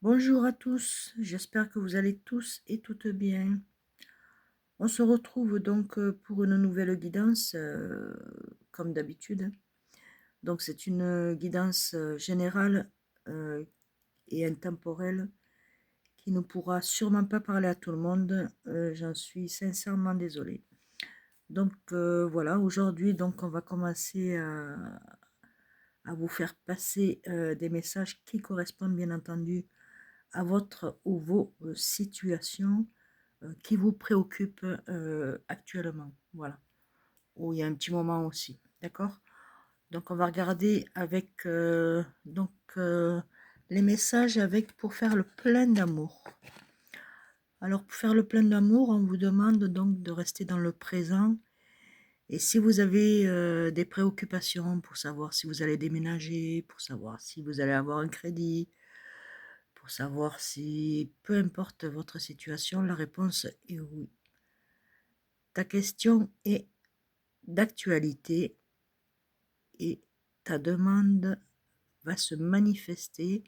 Bonjour à tous, j'espère que vous allez tous et toutes bien. On se retrouve donc pour une nouvelle guidance, comme d'habitude. Donc c'est une guidance générale euh, et intemporelle qui ne pourra sûrement pas parler à tout le monde. J'en suis sincèrement désolée. Donc voilà, aujourd'hui donc on va commencer à vous faire passer des messages qui correspondent bien entendu à votre ou vos situations qui vous préoccupent actuellement. Voilà. Ou il y a un petit moment aussi. D'accord. Donc on va regarder avec les messages avec pour faire le plein d'amour. Alors pour faire le plein d'amour, on vous demande donc de rester dans le présent. Et si vous avez des préoccupations pour savoir si vous allez déménager, pour savoir si vous allez avoir un crédit, pour savoir si, peu importe votre situation, la réponse est oui. Ta question est d'actualité et ta demande va se manifester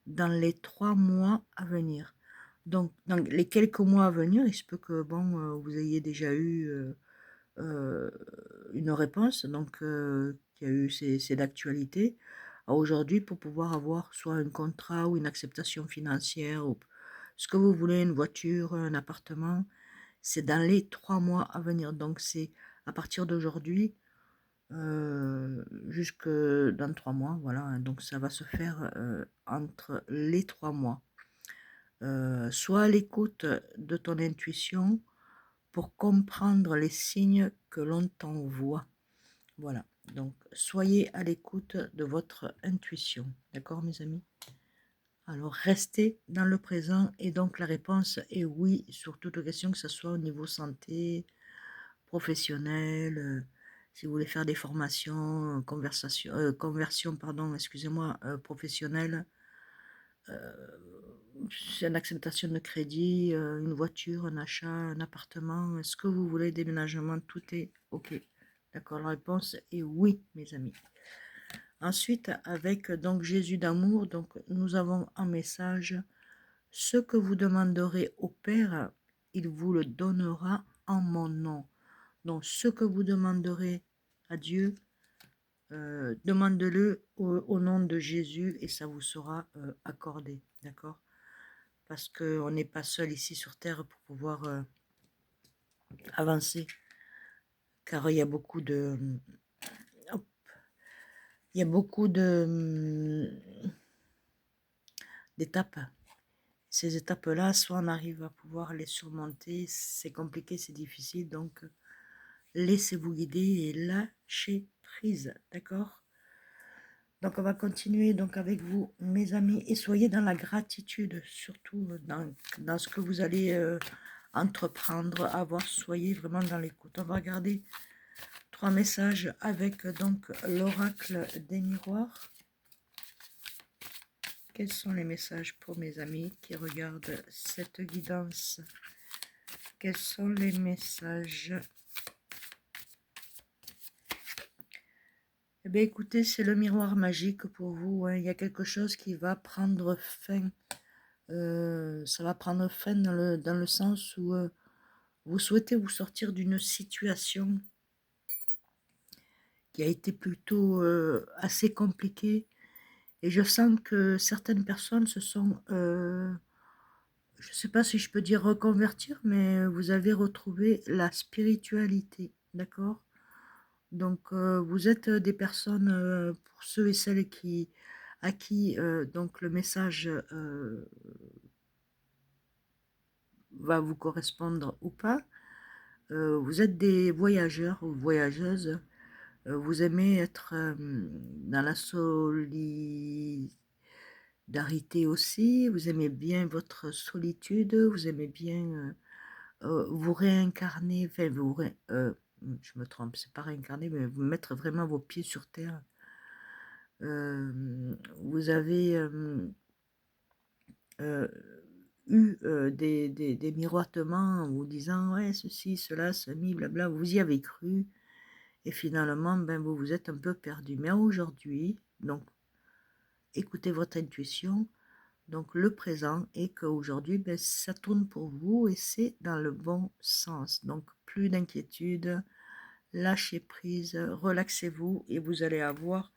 dans les 3 mois à venir. Donc, dans les quelques mois à venir, il se peut que vous ayez déjà eu euh, une réponse, donc qui a eu c'est d'actualité à aujourd'hui pour pouvoir avoir soit un contrat ou une acceptation financière ou ce que vous voulez, une voiture, un appartement. C'est dans les 3 mois à venir. Donc c'est à partir d'aujourd'hui jusque dans 3 mois. Voilà. Donc ça va se faire entre les 3 mois. Sois à l'écoute de ton intuition pour comprendre les signes que l'on t'envoie. Voilà. Donc soyez à l'écoute de votre intuition. D'accord mes amis? Alors restez dans le présent et donc la réponse est oui sur toute question, que ce soit au niveau santé, professionnel, si vous voulez faire des formations, conversion, pardon, excusez-moi, professionnelle, c'est une acceptation de crédit, une voiture, un achat, un appartement, ce que vous voulez, déménagement, tout est OK. D'accord, la réponse est oui, mes amis. Ensuite, avec donc Jésus d'amour, donc nous avons un message. Ce que vous demanderez au Père, il vous le donnera en mon nom. Donc, ce que vous demanderez à Dieu, demandez-le au nom de Jésus et ça vous sera accordé. D'accord? Parce qu'on n'est pas seul ici sur Terre pour pouvoir avancer. Car il y a beaucoup de... hop, il y a beaucoup d'étapes. Ces étapes-là, soit on arrive à pouvoir les surmonter, c'est compliqué, c'est difficile, donc laissez-vous guider et lâchez prise, d'accord? Donc on va continuer donc avec vous, mes amis, et soyez dans la gratitude, surtout dans ce que vous allez entreprendre, avoir, soyez vraiment dans l'écoute. On va regarder 3 messages avec donc l'oracle des miroirs. Quels sont les messages pour mes amis qui regardent cette guidance? Quels sont les messages? Eh bien, écoutez, c'est le miroir magique pour vous. Hein. Il y a quelque chose qui va prendre fin. Ça va prendre fin dans le sens où vous souhaitez vous sortir d'une situation qui a été plutôt assez compliquée. Et je sens que certaines personnes se sont, je ne sais pas si je peux dire reconvertir, mais vous avez retrouvé la spiritualité. D'accord? Donc, vous êtes des personnes, pour ceux et celles à qui donc le message va vous correspondre ou pas. Vous êtes des voyageurs ou voyageuses. Vous aimez être dans la solidarité aussi. Vous aimez bien votre solitude. Vous aimez bien vous réincarner. Enfin, je me trompe, c'est pas réincarner, mais vous mettre vraiment vos pieds sur terre. Vous avez eu des miroitements en vous disant ouais ceci, cela, ceci, blabla, vous y avez cru et finalement vous vous êtes un peu perdu. Mais aujourd'hui, donc écoutez votre intuition, donc le présent, et qu'aujourd'hui, ben, ça tourne pour vous et c'est dans le bon sens. Donc, plus d'inquiétude, lâchez prise, relaxez-vous et vous allez avoir...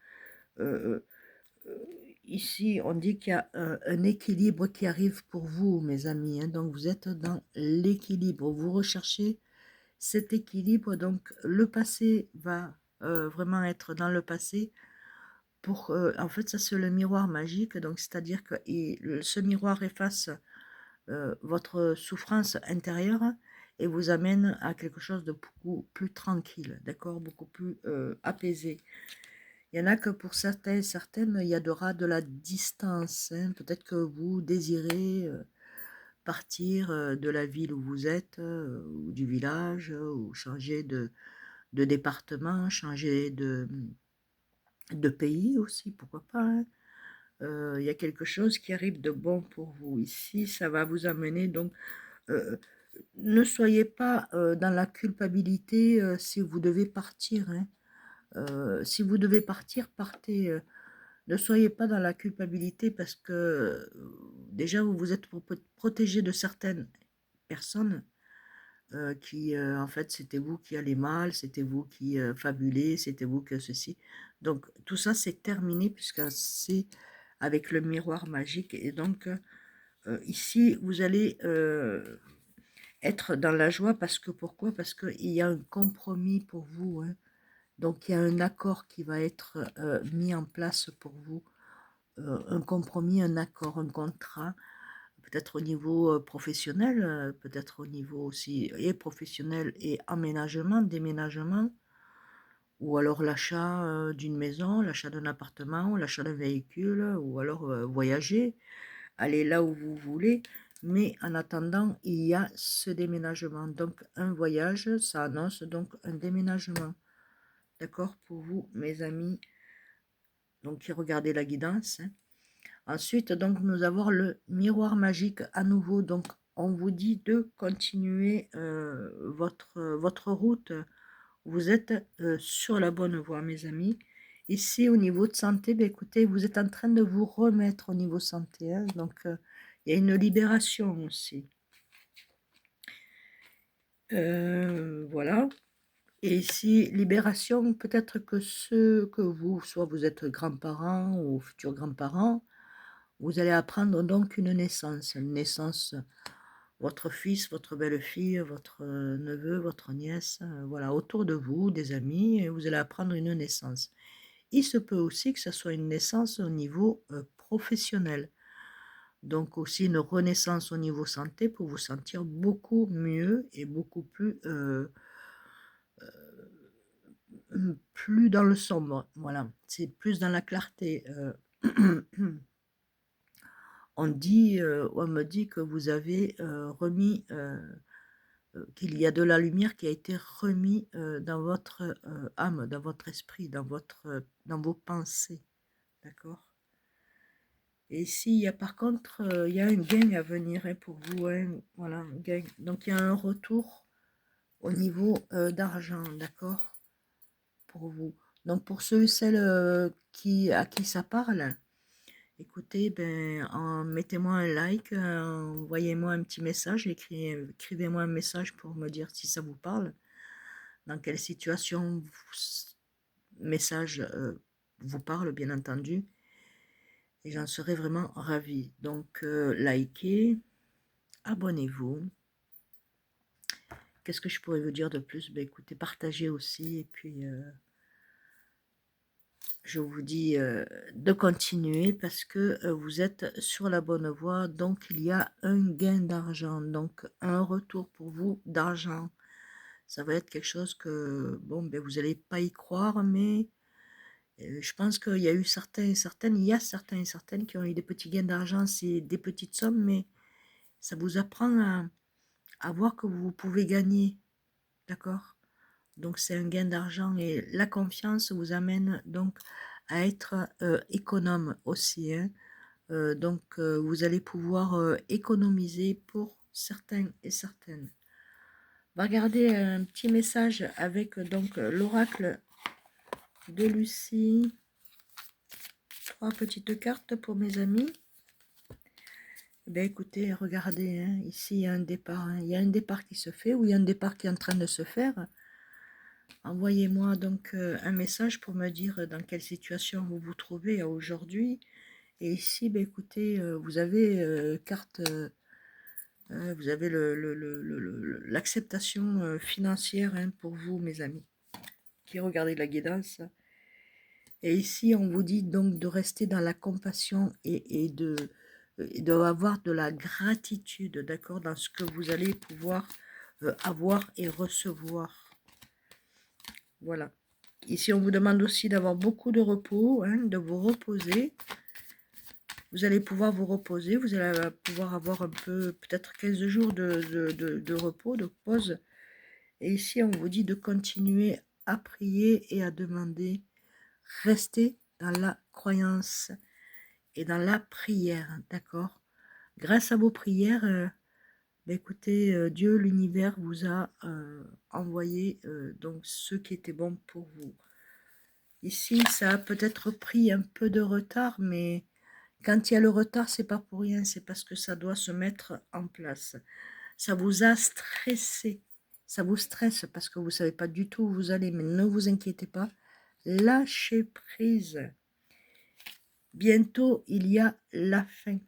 ici, on dit qu'il y a un équilibre qui arrive pour vous, mes amis. Hein. Donc, vous êtes dans l'équilibre. Vous recherchez cet équilibre. Donc, le passé va vraiment être dans le passé. En fait, ça, c'est le miroir magique. Donc, c'est-à-dire que ce miroir efface votre souffrance intérieure et vous amène à quelque chose de beaucoup plus tranquille, d'accord, beaucoup plus apaisé. Il y en a que pour certains et certaines, il y aura de la distance. Hein. Peut-être que vous désirez partir de la ville où vous êtes, ou du village, ou changer de département, changer de pays aussi, pourquoi pas. Hein. Il y a quelque chose qui arrive de bon pour vous ici. Ça va vous amener donc... ne soyez pas dans la culpabilité si vous devez partir. Hein. Si vous devez partir, partez. Ne soyez pas dans la culpabilité parce que déjà vous vous êtes protégé de certaines personnes qui, en fait, c'était vous qui allez mal, c'était vous qui fabulez, c'était vous que ceci. Donc tout ça c'est terminé puisque c'est avec le miroir magique et donc ici vous allez être dans la joie parce que pourquoi? Parce qu'il y a un compromis pour vous. Hein. Donc il y a un accord qui va être mis en place pour vous. Un compromis, un accord, un contrat, peut-être au niveau professionnel, peut-être au niveau aussi et professionnel et aménagement, déménagement, ou alors l'achat d'une maison, l'achat d'un appartement, l'achat d'un véhicule, ou alors voyager, aller là où vous voulez. Mais en attendant, il y a ce déménagement. Donc un voyage, ça annonce donc un déménagement. D'accord pour vous, mes amis, donc qui regardez la guidance. Hein. Ensuite, donc, nous avons le miroir magique à nouveau. Donc, on vous dit de continuer votre route. Vous êtes sur la bonne voie, mes amis. Ici, au niveau de santé, ben, écoutez, vous êtes en train de vous remettre au niveau santé. Hein, donc, il y a une libération aussi. Voilà. Et ici, libération, peut-être que ceux que vous, soit vous êtes grands-parents ou futurs grands-parents, vous allez apprendre donc une naissance, votre fils, votre belle-fille, votre neveu, votre nièce, voilà, autour de vous, des amis, et vous allez apprendre une naissance. Il se peut aussi que ce soit une naissance au niveau professionnel, donc aussi une renaissance au niveau santé pour vous sentir beaucoup mieux et beaucoup plus dans le sombre, voilà, c'est plus dans la clarté. On me dit que vous avez remis, qu'il y a de la lumière qui a été remis dans votre âme, dans votre esprit, dans vos pensées, d'accord? Et ici, il y a par contre, il y a un gain à venir hein, pour vous, hein, voilà, un gain. Donc il y a un retour au niveau d'argent, d'accord? Pour vous. Donc pour ceux et celles à qui ça parle, écoutez, ben, mettez-moi un like, envoyez-moi un petit message, écrivez-moi un message pour me dire si ça vous parle, dans quelle situation message vous parle, bien entendu, et j'en serais vraiment ravie. Donc, likez, abonnez-vous. Qu'est-ce que je pourrais vous dire de plus? Ben, écoutez, partagez aussi, et puis... je vous dis de continuer parce que vous êtes sur la bonne voie. Donc, il y a un gain d'argent, donc un retour pour vous d'argent. Ça va être quelque chose que, bon, ben, vous n'allez pas y croire, mais je pense qu'il y a eu certains et certaines, il y a certains et certaines qui ont eu des petits gains d'argent, c'est des petites sommes, mais ça vous apprend à voir que vous pouvez gagner, d'accord? Donc c'est un gain d'argent et la confiance vous amène donc à être économe aussi. Hein. Donc vous allez pouvoir économiser pour certains et certaines. On va regarder un petit message avec donc l'oracle de Lucie. 3 petites cartes pour mes amis. Ben écoutez, regardez, hein, ici il y a un départ, hein. Il y a un départ qui se fait ou il y a un départ qui est en train de se faire. Envoyez-moi donc un message pour me dire dans quelle situation vous vous trouvez aujourd'hui. Et ici, ben écoutez, vous avez carte, vous avez l'acceptation financière, hein, pour vous, mes amis, qui regardez la guidance. Et ici, on vous dit donc de rester dans la compassion et de avoir de la gratitude, d'accord, dans ce que vous allez pouvoir avoir et recevoir. Voilà. Ici, on vous demande aussi d'avoir beaucoup de repos, hein, de vous reposer. Vous allez pouvoir vous reposer, vous allez pouvoir avoir un peu, peut-être 15 jours de repos, de pause. Et ici, on vous dit de continuer à prier et à demander. Restez dans la croyance et dans la prière, d'accord? Grâce à vos prières, ben écoutez, Dieu, l'univers vous a envoyé donc ce qui était bon pour vous. Ici, ça a peut-être pris un peu de retard, mais quand il y a le retard, c'est pas pour rien, c'est parce que ça doit se mettre en place. Ça vous a stressé, ça vous stresse parce que vous savez pas du tout où vous allez, mais ne vous inquiétez pas, lâchez prise. Bientôt, il y a la fin,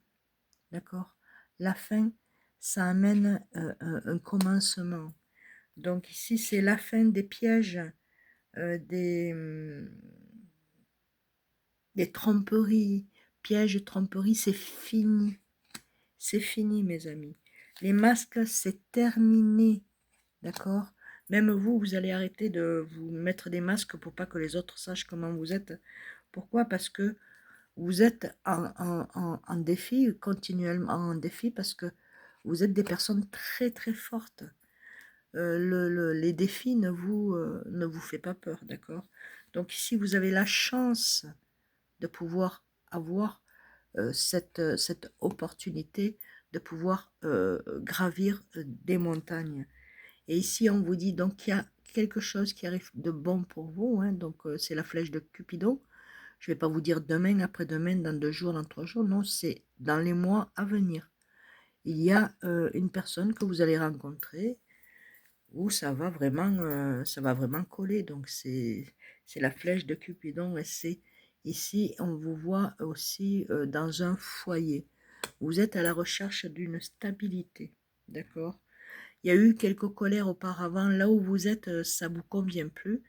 d'accord? La fin, ça amène un commencement. Donc ici, c'est la fin des pièges, des tromperies. Pièges, tromperies, c'est fini. C'est fini, mes amis. Les masques, c'est terminé, d'accord? Même vous, vous allez arrêter de vous mettre des masques pour pas que les autres sachent comment vous êtes. Pourquoi? Parce que vous êtes en défi, continuellement en défi, parce que vous êtes des personnes très très fortes. Les défis ne vous fait pas peur, d'accord? Donc ici, vous avez la chance de pouvoir avoir cette opportunité de pouvoir gravir des montagnes. Et ici, on vous dit donc qu'il y a quelque chose qui arrive de bon pour vous, hein, donc c'est la flèche de Cupidon. Je ne vais pas vous dire demain, après-demain, dans 2 jours, dans 3 jours. Non, c'est dans les mois à venir. Il y a une personne que vous allez rencontrer où ça va vraiment coller. Donc, c'est la flèche de Cupidon. Et c'est ici, on vous voit aussi dans un foyer. Vous êtes à la recherche d'une stabilité. D'accord? Il y a eu quelques colères auparavant. Là où vous êtes, ça ne vous convient plus.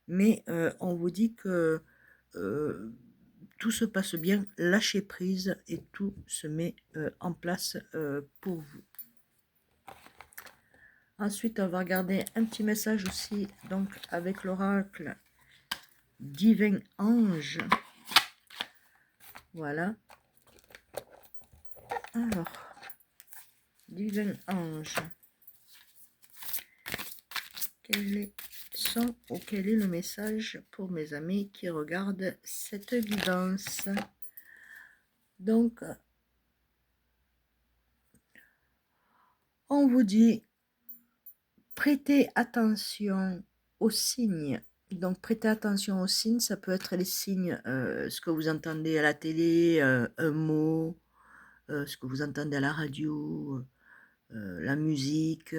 Mais on vous dit que euh, tout se passe bien, lâchez prise et tout se met en place pour vous. Ensuite, on va regarder un petit message aussi, donc avec l'oracle Divin Ange. Voilà. Alors, Divin Ange. Quel est le message pour mes amis qui regardent cette guidance? Donc, on vous dit, prêtez attention aux signes. Donc, prêtez attention aux signes, ça peut être les signes, ce que vous entendez à la télé, un mot, ce que vous entendez à la radio, la musique,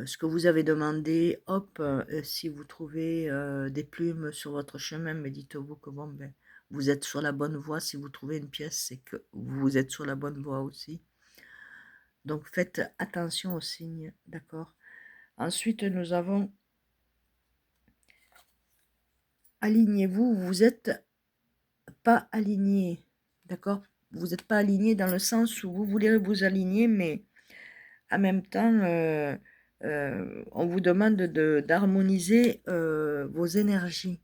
ce que vous avez demandé. Hop, si vous trouvez des plumes sur votre chemin, mais dites-vous que bon, ben, vous êtes sur la bonne voie. Si vous trouvez une pièce, c'est que vous êtes sur la bonne voie aussi. Donc, faites attention aux signes, d'accord? Ensuite, nous avons alignez-vous, vous n'êtes pas aligné, d'accord? Vous n'êtes pas aligné dans le sens où vous voulez vous aligner, mais en même temps, on vous demande d'harmoniser vos énergies,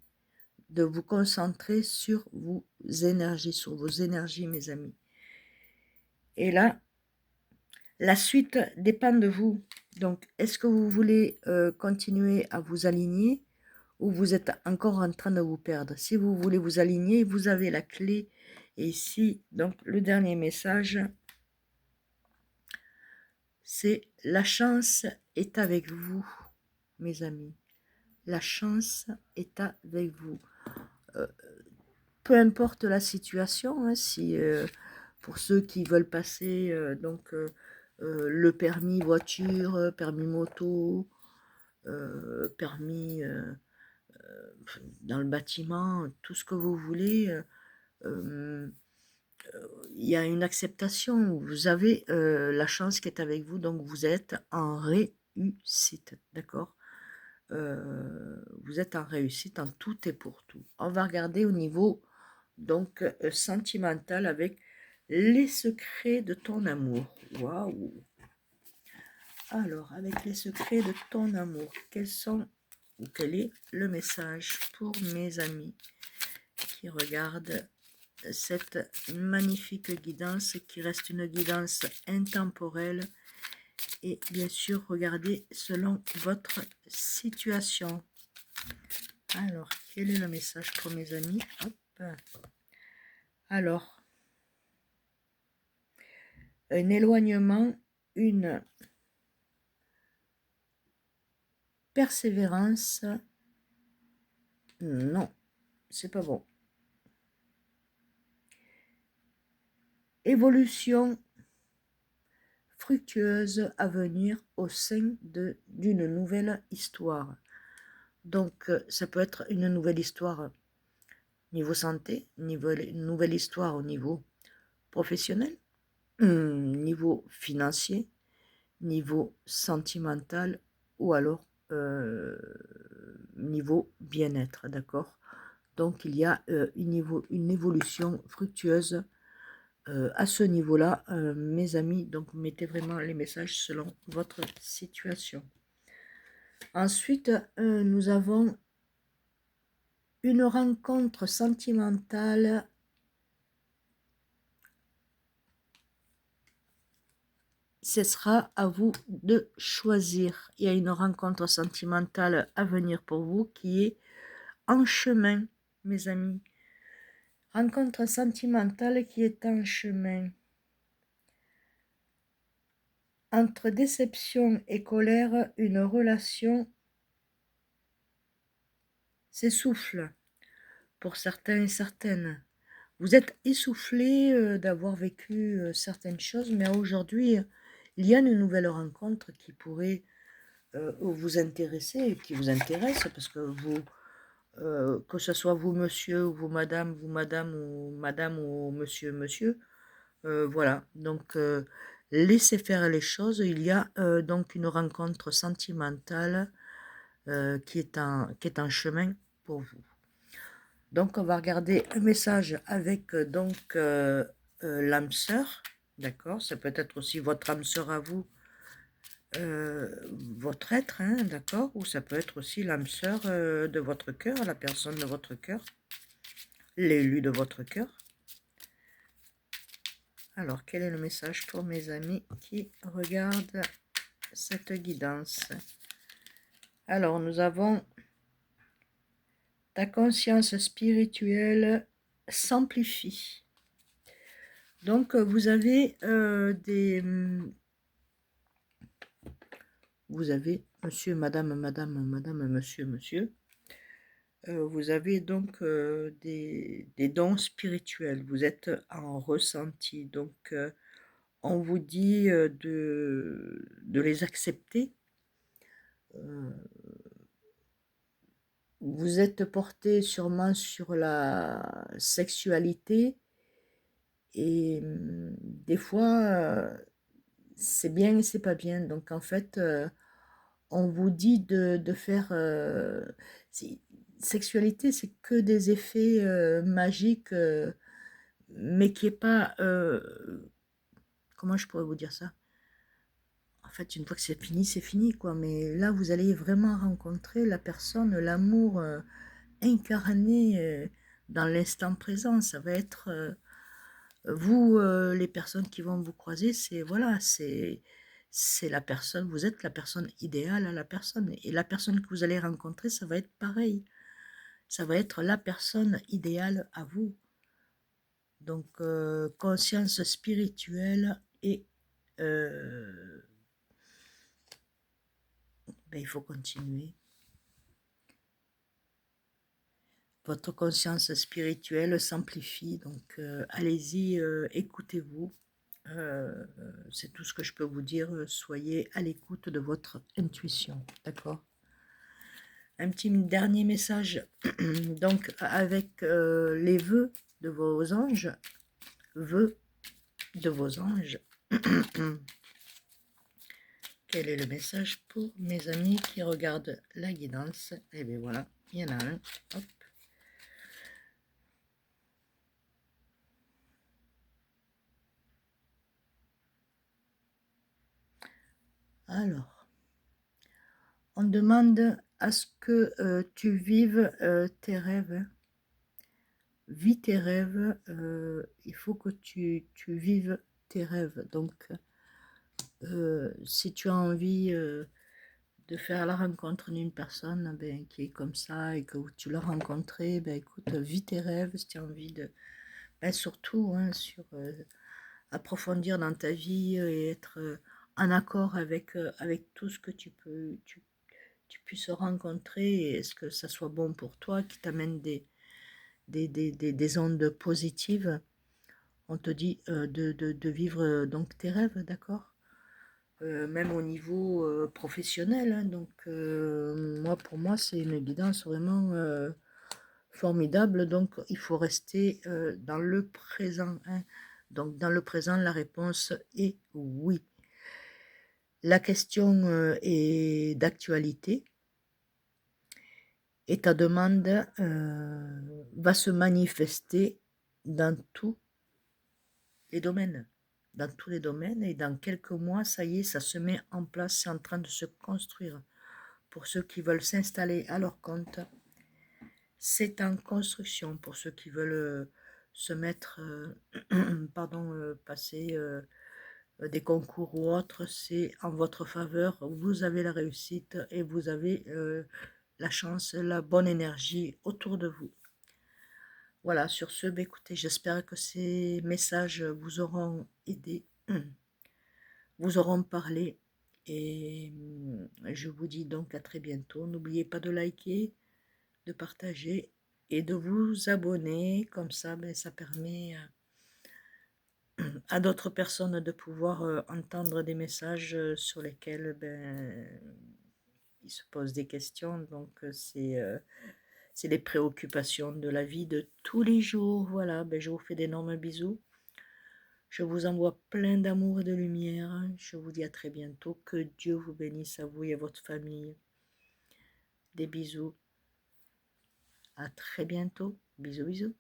de vous concentrer sur vos énergies, mes amis. Et là, la suite dépend de vous. Donc, est-ce que vous voulez continuer à vous aligner ou vous êtes encore en train de vous perdre? Si vous voulez vous aligner, vous avez la clé. Et ici, donc, le dernier message, c'est la chance est avec vous, mes amis. La chance est avec vous. Peu importe la situation, hein, si pour ceux qui veulent passer le permis voiture, permis moto, permis dans le bâtiment, tout ce que vous voulez, il y a une acceptation. Vous avez la chance qui est avec vous, donc vous êtes en réussite, d'accord? Vous êtes en réussite en tout et pour tout. On va regarder au niveau donc sentimental avec les secrets de ton amour. Waouh! Alors, avec les secrets de ton amour, quels sont ou quel est le message pour mes amis qui regardent cette magnifique guidance qui reste une guidance intemporelle et bien sûr regardez selon votre situation. Alors, quel est le message pour mes amis? Hop. Alors, un éloignement, une persévérance. Non, c'est pas bon. Évolution fructueuse à venir au sein d'une nouvelle histoire. Donc, ça peut être une nouvelle histoire niveau santé, une nouvelle histoire au niveau professionnel, niveau financier, niveau sentimental ou alors niveau bien-être, d'accord? Donc, il y a une évolution fructueuse à ce niveau-là, mes amis. Donc, mettez vraiment les messages selon votre situation. Ensuite, nous avons une rencontre sentimentale. Ce sera à vous de choisir. Il y a une rencontre sentimentale à venir pour vous qui est en chemin, mes amis. Rencontre sentimentale qui est en chemin. Entre déception et colère, une relation s'essouffle pour certains et certaines. Vous êtes essoufflé d'avoir vécu certaines choses, mais aujourd'hui, il y a une nouvelle rencontre qui pourrait vous intéresser et qui vous intéresse, parce que vous, que ce soit vous monsieur, ou vous madame, ou monsieur, voilà. Donc, laissez faire les choses. Il y a donc une rencontre sentimentale qui est en chemin pour vous. Donc, on va regarder un message avec l'âme sœur, d'accord? Ça peut être aussi votre âme sœur à vous, votre être, hein, d'accord? Ou ça peut être aussi l'âme sœur de votre cœur, la personne de votre cœur, l'élu de votre cœur. Alors, quel est le message pour mes amis qui regardent cette guidance? Alors, nous avons ta conscience spirituelle s'amplifie. Donc, vous avez vous avez monsieur, madame, monsieur. Vous avez donc des dons spirituels. Vous êtes en ressenti. Donc, on vous dit de les accepter. Vous êtes porté sûrement sur la sexualité et des fois, c'est bien et c'est pas bien. Donc, en fait, on vous dit de faire... sexualité, c'est que des effets magiques, mais qui est pas... comment je pourrais vous dire ça? En fait, une fois que c'est fini, quoi. Mais là, vous allez vraiment rencontrer la personne, l'amour incarné dans l'instant présent. Ça va être... vous, les personnes qui vont vous croiser, c'est... Voilà, c'est la personne, vous êtes la personne idéale à la personne. Et la personne que vous allez rencontrer, ça va être pareil. Ça va être la personne idéale à vous. Donc, conscience spirituelle et il faut continuer. votre conscience spirituelle s'amplifie. Donc, allez-y, écoutez-vous. C'est tout ce que je peux vous dire. Soyez à l'écoute de votre intuition. D'accord? Un petit dernier message. Donc, avec les vœux de vos anges. Vœux de vos anges. Quel est le message pour mes amis qui regardent la guidance? Et bien voilà, il y en a un. Hop. Alors, on demande à ce que tu vives tes rêves. Vis tes rêves. Il faut que tu vives tes rêves. Donc, si tu as envie de faire la rencontre d'une personne ben, qui est comme ça et que tu l'as rencontré, ben, écoute, vis tes rêves si tu as envie de... Ben, surtout hein, sur approfondir dans ta vie et être en accord avec tout ce que tu puisses rencontrer et est-ce que ça soit bon pour toi, qui t'amène des ondes positives. On te dit de vivre donc tes rêves, d'accord? Même au niveau professionnel. Hein, donc, pour moi, c'est une guidance vraiment formidable. Donc, il faut rester dans le présent. Hein. Donc, dans le présent, la réponse est oui. La question est d'actualité et ta demande va se manifester dans tous les domaines. Dans tous les domaines et dans quelques mois, ça y est, ça se met en place, c'est en train de se construire. Pour ceux qui veulent s'installer à leur compte, c'est en construction. Pour ceux qui veulent se mettre, passer des concours ou autres, c'est en votre faveur. Vous avez la réussite et vous avez la chance, la bonne énergie autour de vous. Voilà, sur ce, écoutez, j'espère que ces messages vous auront aidé, vous auront parlé. Et je vous dis donc à très bientôt. N'oubliez pas de liker, de partager et de vous abonner. Comme ça, ça permet à d'autres personnes de pouvoir entendre des messages sur lesquels ils se posent des questions. Donc, c'est les préoccupations de la vie de tous les jours. Voilà, je vous fais d'énormes bisous. Je vous envoie plein d'amour et de lumière. Je vous dis à très bientôt. Que Dieu vous bénisse à vous et à votre famille. Des bisous. À très bientôt. Bisous, bisous.